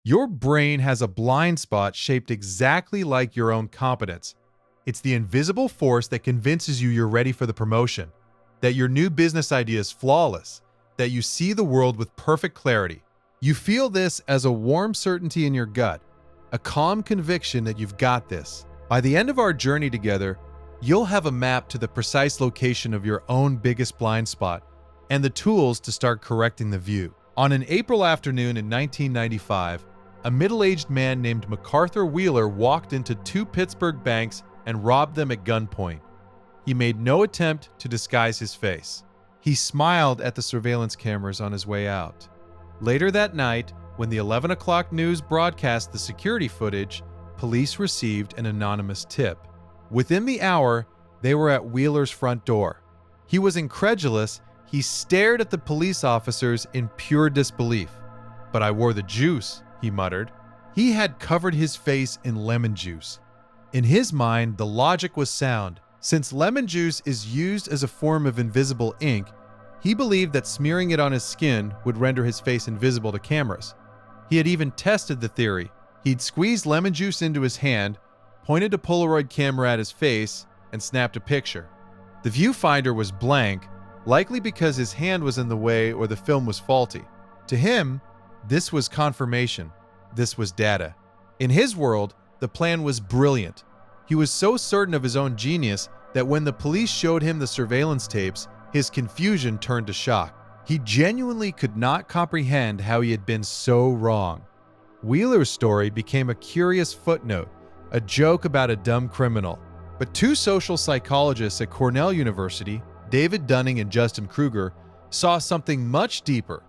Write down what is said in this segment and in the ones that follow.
Your brain has a blind spot shaped exactly like your own competence. It's the invisible force that convinces you you're ready for the promotion, that your new business idea is flawless, that you see the world with perfect clarity. You feel this as a warm certainty in your gut, a calm conviction that you've got this. By the end of our journey together, you'll have a map to the precise location of your own biggest blind spot and the tools to start correcting the view. On an April afternoon in 1995, a middle-aged man named MacArthur Wheeler walked into two Pittsburgh banks and robbed them at gunpoint. He made no attempt to disguise his face. He smiled at the surveillance cameras on his way out. Later that night, when the 11 o'clock news broadcast the security footage, police received an anonymous tip. Within the hour, they were at Wheeler's front door. He was incredulous. He stared at the police officers in pure disbelief. "But I wore the juice," he muttered. He had covered his face in lemon juice. In his mind, the logic was sound. Since lemon juice is used as a form of invisible ink, he believed that smearing it on his skin would render his face invisible to cameras. He had even tested the theory. He'd squeezed lemon juice into his hand, pointed a Polaroid camera at his face, and snapped a picture. The viewfinder was blank, likely because his hand was in the way or the film was faulty. To him, this was confirmation. This was data. In his world, the plan was brilliant. He was so certain of his own genius that when the police showed him the surveillance tapes, his confusion turned to shock. He genuinely could not comprehend how he had been so wrong. Wheeler's story became a curious footnote, a joke about a dumb criminal. But two social psychologists at Cornell University, David Dunning and Dunning-Kruger, saw something much deeper.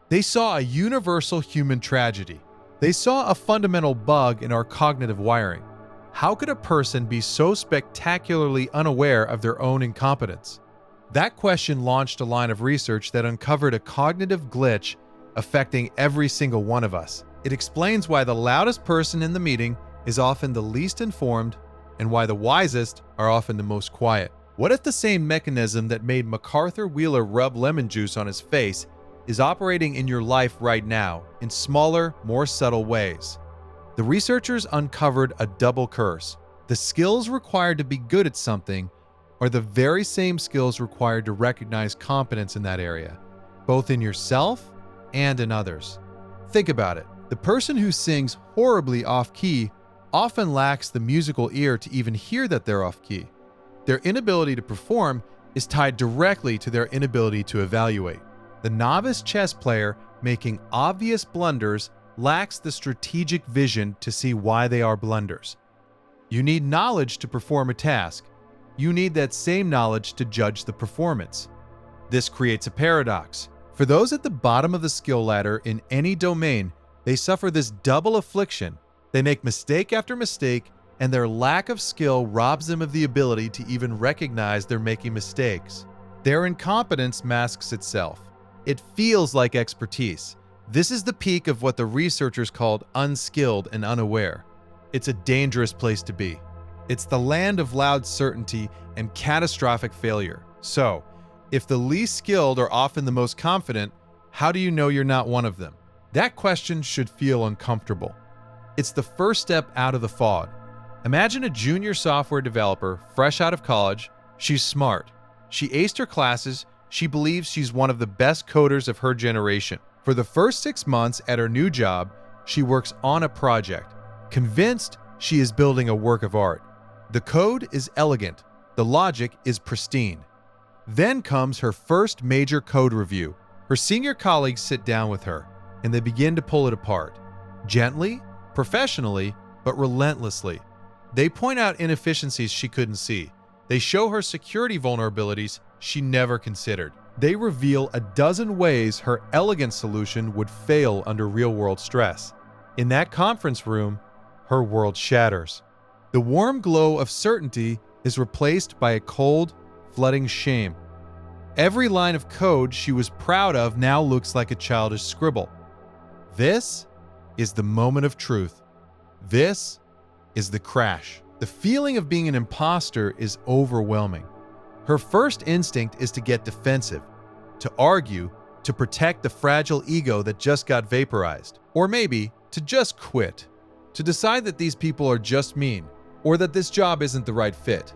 They saw a universal human tragedy. They saw a fundamental bug in our cognitive wiring. How could a person be so spectacularly unaware of their own incompetence? That question launched a line of research that uncovered a cognitive glitch affecting every single one of us. It explains why the loudest person in the meeting is often the least informed and why the wisest are often the most quiet. What if the same mechanism that made MacArthur Wheeler rub lemon juice on his face is operating in your life right now in smaller, more subtle ways? The researchers uncovered a double curse. The skills required to be good at something are the very same skills required to recognize competence in that area, both in yourself and in others. Think about it. The person who sings horribly off-key often lacks the musical ear to even hear that they're off-key. Their inability to perform is tied directly to their inability to evaluate. The novice chess player making obvious blunders lacks the strategic vision to see why they are blunders. You need knowledge to perform a task. You need that same knowledge to judge the performance. This creates a paradox. For those at the bottom of the skill ladder in any domain, they suffer this double affliction. They make mistake after mistake, and their lack of skill robs them of the ability to even recognize they're making mistakes. Their incompetence masks itself. It feels like expertise. This is the peak of what the researchers called unskilled and unaware. It's a dangerous place to be. It's the land of loud certainty and catastrophic failure. So, if the least skilled are often the most confident, how do you know you're not one of them? That question should feel uncomfortable. It's the first step out of the fog. Imagine a junior software developer, fresh out of college. She's smart. She aced her classes. She believes she's one of the best coders of her generation. For the first 6 months at her new job, she works on a project, convinced she is building a work of art. The code is elegant. The logic is pristine. Then comes her first major code review. Her senior colleagues sit down with her, and they begin to pull it apart. Gently, professionally, but relentlessly. They point out inefficiencies she couldn't see. They show her security vulnerabilities she never considered. They reveal a dozen ways her elegant solution would fail under real-world stress. In that conference room, her world shatters. The warm glow of certainty is replaced by a cold, flooding shame. Every line of code she was proud of now looks like a childish scribble. This is the moment of truth. This is the crash. The feeling of being an imposter is overwhelming. Her first instinct is to get defensive, to argue, to protect the fragile ego that just got vaporized. Or maybe to just quit, to decide that these people are just mean, or that this job isn't the right fit.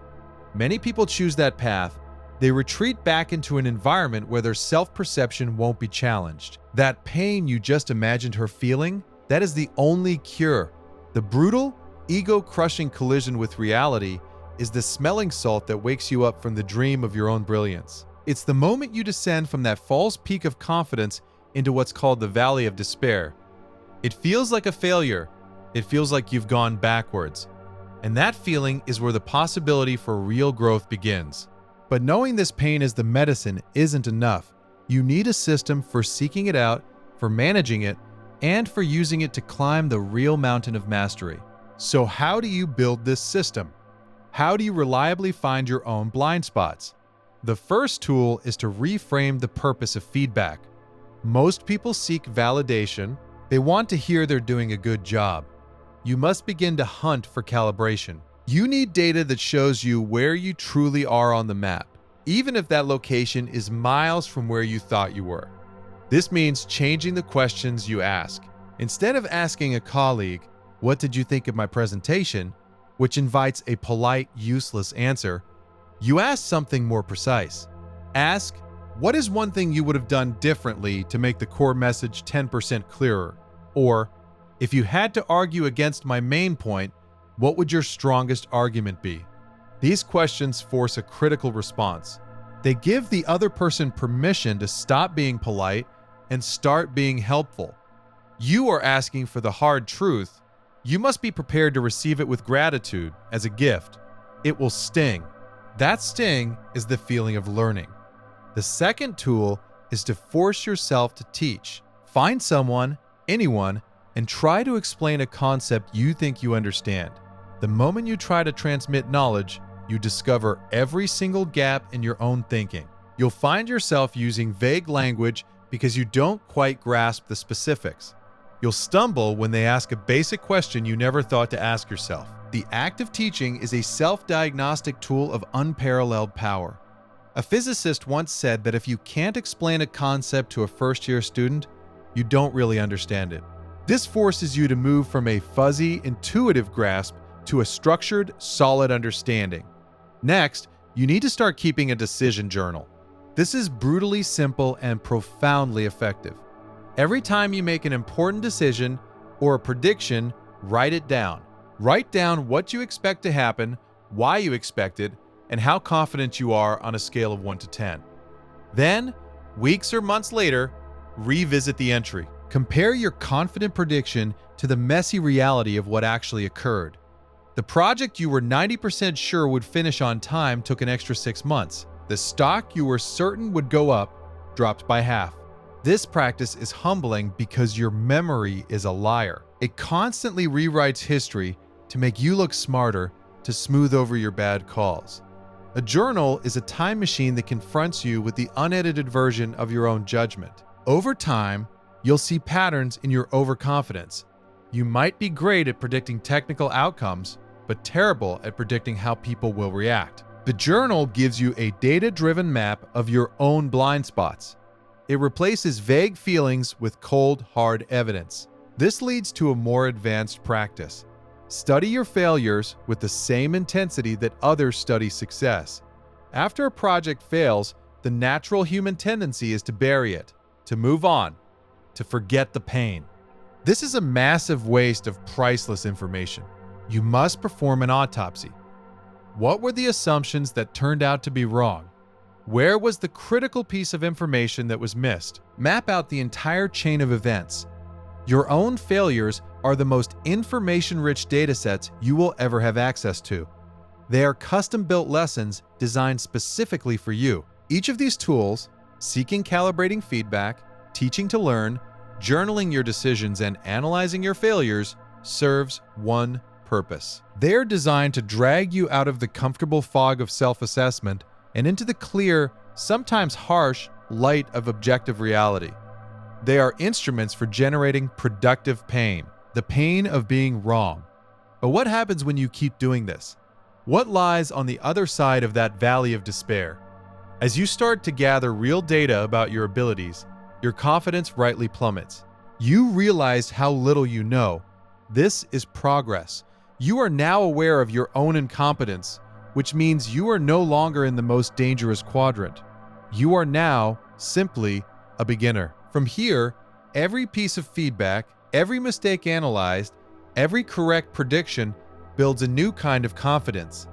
Many people choose that path. They retreat back into an environment where their self-perception won't be challenged. That pain you just imagined her feeling, that is the only cure. The brutal, ego-crushing collision with reality is the smelling salt that wakes you up from the dream of your own brilliance. It's the moment you descend from that false peak of confidence into what's called the valley of despair. It feels like a failure. It feels like you've gone backwards. And that feeling is where the possibility for real growth begins. But knowing this pain is the medicine isn't enough. You need a system for seeking it out, for managing it, and for using it to climb the real mountain of mastery. So how do you build this system? How do you reliably find your own blind spots? The first tool is to reframe the purpose of feedback. Most people seek validation. They want to hear they're doing a good job. You must begin to hunt for calibration. You need data that shows you where you truly are on the map, even if that location is miles from where you thought you were. This means changing the questions you ask. Instead of asking a colleague, "What did you think of my presentation?" which invites a polite, useless answer, you ask something more precise. Ask, "What is one thing you would have done differently to make the core message 10% clearer?" Or, "If you had to argue against my main point, what would your strongest argument be?" These questions force a critical response. They give the other person permission to stop being polite and start being helpful. You are asking for the hard truth. You must be prepared to receive it with gratitude as a gift. It will sting. That sting is the feeling of learning. The second tool is to force yourself to teach. Find someone, anyone, and try to explain a concept you think you understand. The moment you try to transmit knowledge, you discover every single gap in your own thinking. You'll find yourself using vague language because you don't quite grasp the specifics. You'll stumble when they ask a basic question you never thought to ask yourself. The act of teaching is a self-diagnostic tool of unparalleled power. A physicist once said that if you can't explain a concept to a first-year student, you don't really understand it. This forces you to move from a fuzzy, intuitive grasp to a structured, solid understanding. Next, you need to start keeping a decision journal. This is brutally simple and profoundly effective. Every time you make an important decision or a prediction, write it down. Write down what you expect to happen, why you expect it, and how confident you are on a scale of 1 to 10. Then, weeks or months later, revisit the entry. Compare your confident prediction to the messy reality of what actually occurred. The project you were 90% sure would finish on time took an extra 6 months. The stock you were certain would go up dropped by half. This practice is humbling because your memory is a liar. It constantly rewrites history to make you look smarter, to smooth over your bad calls. A journal is a time machine that confronts you with the unedited version of your own judgment. Over time, you'll see patterns in your overconfidence. You might be great at predicting technical outcomes, but terrible at predicting how people will react. The journal gives you a data-driven map of your own blind spots. It replaces vague feelings with cold, hard evidence. This leads to a more advanced practice. Study your failures with the same intensity that others study success. After a project fails, the natural human tendency is to bury it, to move on, to forget the pain. This is a massive waste of priceless information. You must perform an autopsy. What were the assumptions that turned out to be wrong? Where was the critical piece of information that was missed? Map out the entire chain of events. Your own failures are the most information-rich datasets you will ever have access to. They are custom-built lessons designed specifically for you. Each of these tools, seeking calibrating feedback, teaching to learn, journaling your decisions, and analyzing your failures, serves one purpose. They are designed to drag you out of the comfortable fog of self-assessment and into the clear, sometimes harsh, light of objective reality. They are instruments for generating productive pain, the pain of being wrong. But what happens when you keep doing this? What lies on the other side of that valley of despair? As you start to gather real data about your abilities, your confidence rightly plummets. You realize how little you know. This is progress. You are now aware of your own incompetence, which means you are no longer in the most dangerous quadrant. You are now simply a beginner. From here, every piece of feedback, every mistake analyzed, every correct prediction builds a new kind of confidence.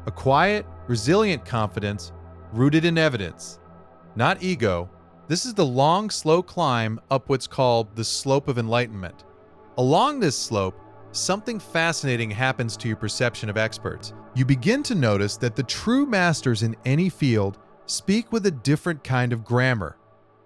A quiet, resilient confidence rooted in evidence, not ego. This is the long, slow climb up what's called the slope of enlightenment. Along this slope, something fascinating happens to your perception of experts. You begin to notice that the true masters in any field speak with a different kind of grammar.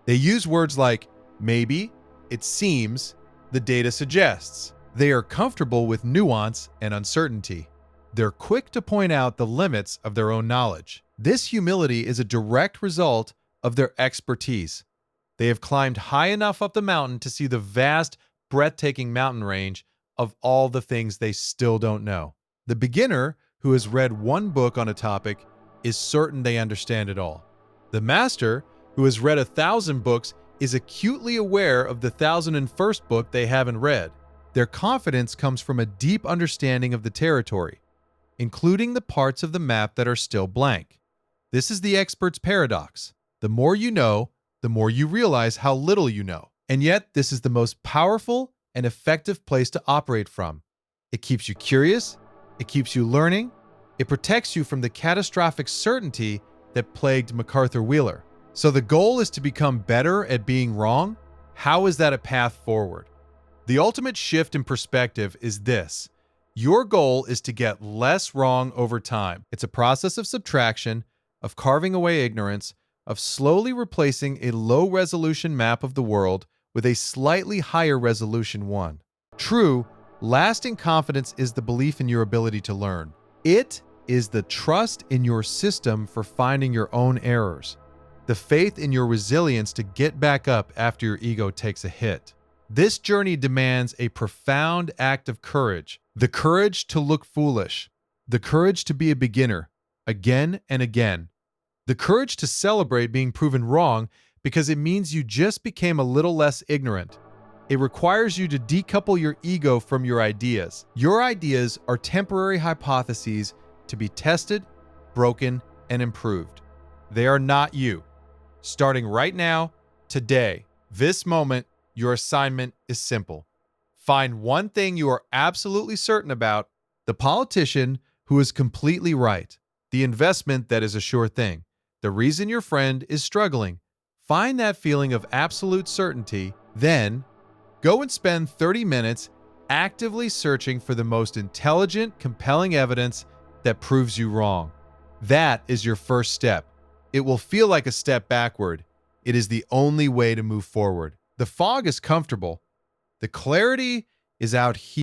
They use words like maybe, it seems, the data suggests. They are comfortable with nuance and uncertainty. They're quick to point out the limits of their own knowledge. This humility is a direct result of their expertise. They have climbed high enough up the mountain to see the vast, breathtaking mountain range of all the things they still don't know. The beginner who has read one book on a topic is certain they understand it all. The master who has read 1,000 books is acutely aware of the 1,001st book they haven't read. Their confidence comes from a deep understanding of the territory, including the parts of the map that are still blank. This is the expert's paradox. The more you know, the more you realize how little you know. And yet, this is the most powerful and effective place to operate from. It keeps you curious, it keeps you learning, it protects you from the catastrophic certainty that plagued MacArthur Wheeler. So the goal is to become better at being wrong? How is that a path forward? The ultimate shift in perspective is this. Your goal is to get less wrong over time. It's a process of subtraction, of carving away ignorance, of slowly replacing a low-resolution map of the world with a slightly higher resolution one. True, lasting confidence is the belief in your ability to learn. It is the trust in your system for finding your own errors, the faith in your resilience to get back up after your ego takes a hit. This journey demands a profound act of courage, the courage to look foolish, the courage to be a beginner, again and again, the courage to celebrate being proven wrong because it means you just became a little less ignorant. It requires you to decouple your ego from your ideas. Your ideas are temporary hypotheses to be tested, broken, and improved. They are not you. Starting right now, today, this moment, your assignment is simple. Find one thing you are absolutely certain about, the politician who is completely right, the investment that is a sure thing, the reason your friend is struggling. Find that feeling of absolute certainty, then go and spend 30 minutes actively searching for the most intelligent, compelling evidence that proves you wrong. That is your first step. It will feel like a step backward. It is the only way to move forward. The fog is comfortable. The clarity is out here.